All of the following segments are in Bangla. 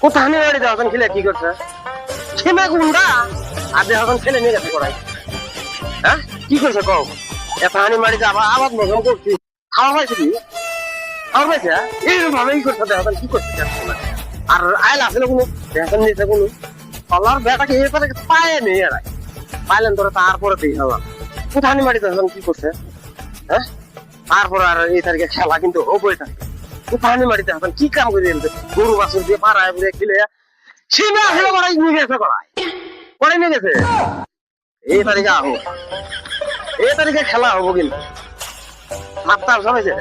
কোথায় বাড়ি দেওয়া খেলে কি করছে খেমে গুন্ডা আর দেওয়া খেলে নিয়ে গেছে করাই হ্যাঁ কি করছে কও এত হানি মারিতে আবার আবার মজম করছি খাওয়া হয়েছে কি খাওয়া হয়েছে এইভাবে কি করছে দেওয়া কি করছে আর আইল আসলে কোনো দেখেন নিয়েছে কোনো কলার বেটাকে এরপরে পায়ে নেই এরা পাইলেন তোরা তারপরে দিই হলাম কোথায় হানি মারিতে কি করছে হ্যাঁ তারপর আর এই তারিখে খেলা কিন্তু হবোই থাকে কোথায় মারিতে এখন কি কাম করে গরু বাছুর দিয়ে পাড়ায় বুড়ে খেলে সীমা আসলে করাই নিয়ে গেছে করাই নিয়ে গেছে এই তারিখে আহো এই তারিখে খেলা হবো কিন্তু মাত্রার সবাইছে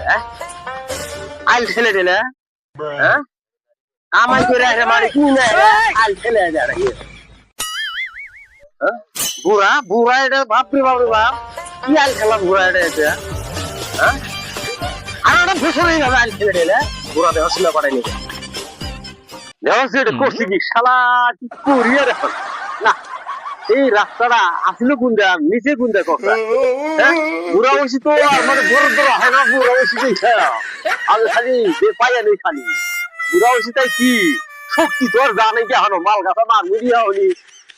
আইল ঠেলে ঠেলে হ্যাঁ কামাই করে মারি কি না আইল ঠেলে যায় বুড়া বুড়া এটা বাপরে বাপরে বাপ কি আইল খেলা বুড়া এটা এসে হ্যাঁ আর একটা ভূষণ আইল ঠেলে ঠেলে বুড়া দেওয়া ছিল করাই নিয়ে করছি কি শালা কি করিয়া দেখো না এই রাস্তাটা আসলে কোনটা নিচে কোনটা কথা হ্যাঁ বুড়া বসি তো মানে বড় বড় হয় না বুড়া বসি আমি খালি পাইয়া নেই খালি বুড়া বসি তাই কি শক্তি তোর জানে কি হানো মাল গাছা মাল মিডিয়া হলি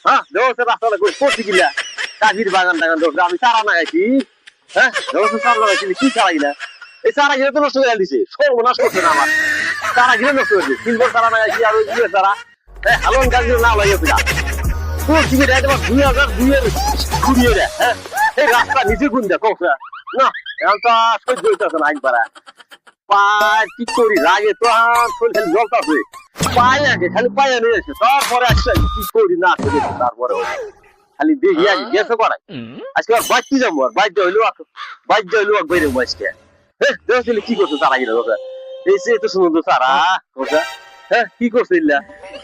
হ্যাঁ দেওয়া রাস্তাটা করছি কিনা কাজির বাগান টাগান ধরছে আমি চারা লাগাইছি হ্যাঁ দেওয়া চারা লাগাইছি কি চারা কিনা এই চারা গিয়ে তো নষ্ট করে দিছে সর্বনাশ করছে না আমার চারা গিয়ে নষ্ট করেছে 3 বছর চারা লাগাইছি আর ওই চারা হালন গাছ না লাগিয়েছে করছি কি এটা 2002 এর ঘুরিয়ে দেয় হ্যাঁ এই রাস্তা নিচে গুন দেয় কখনো না এখন তো সহ্য হইতেছে না একবার পায়ে কি করি রাগে তো খালি জলটা হয়ে পায়ে আগে খালি পায়ে নিয়ে এসে তারপরে আসছে কি করি না তারপরে খালি দেখি আগে গেছে করাই আজকে আর বাইকটি যাবো আর বাইক হইলো বাইরে আজকে হ্যাঁ দেখছিলি কি করছো তারা গিয়ে এই সে এত সুন্দর তারা হ্যাঁ কি করছে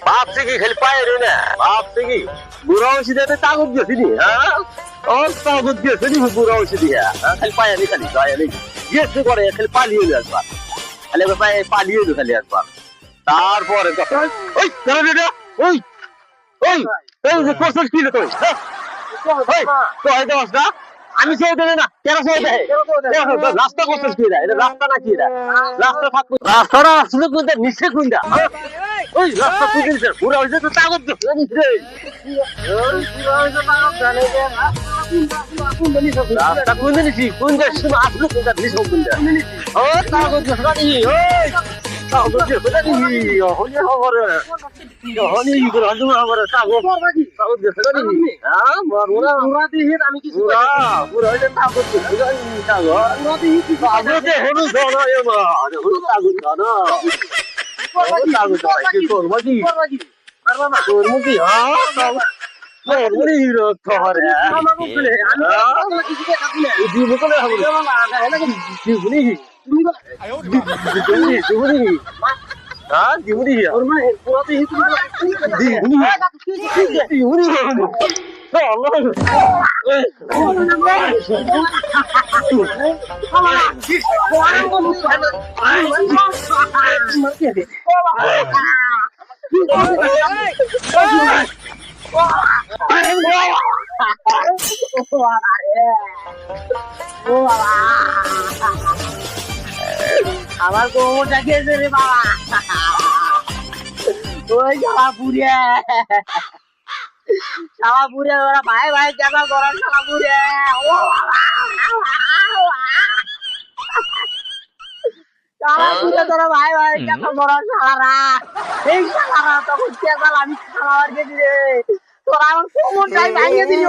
ভাবছে কি খালি পায়ে রে না ভাবছে কি বুড়া ওষুধ তাগত গেছি নি হ্যাঁ ও তাগত গেছে নি বুড়া ওষুধ খালি পায়ে নি খালি পায়ে নি গেছে করে খালি পালিয়ে এলো একবার খালি পায়ে পালিয়ে এলো খালি একবার তারপরে ওই ওই ওই এই যে করছিস কি রে তুই তো হয়তো না আমি সে দেবে না কেন সে দেয় রাস্তা করছিস কি রে এটা রাস্তা না কি রে রাস্তা থাকবে রাস্তাটা আসলে কোনটা নিচে কোনটা ওই রাস্তা কোন দিছে পুরো হইছে তো তাগত দিছে নিচে রাস্তা কোন দিছি কোন দেশ আসলে কোনটা নিচে কোনটা ও তাগত দিছে নি ওই তাগত দিছে নি হলি খবর হলি কি করে আজু আমার তাগত তাগত দিছে নি হ্যাঁ মারুরা পুরা দিহিত আমি কি পুরা পুরা হইলে তাগত দিছে নি তাগত নদী কি তাগত হলু ধরা এমা হলু তাগত না তাগত কি করব কি পারবা না করব কি হ্যাঁ ওরে হিরো খবর আমাকে বলে আমি কিছু দেখা দিলে দিব করে হবে না না দিবনি দিবনি হ্যাঁ দিবনি ওর মানে পুরাতে হিত দিবনি দিবনি আমার কোমরটা গেছে রে বাবা ওই শালাপুরে ওরা ভাই ভাই কেন করার শালাপুরে ও শালাপুরে তোরা ভাই ভাই কেন করার শালারা এই শালারা তখন কেবল আমি খাওয়ার গেছি রে তোরা আমার কোমরটাই ভাঙিয়ে দিল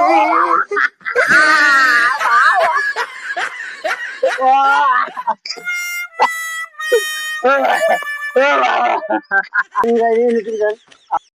ও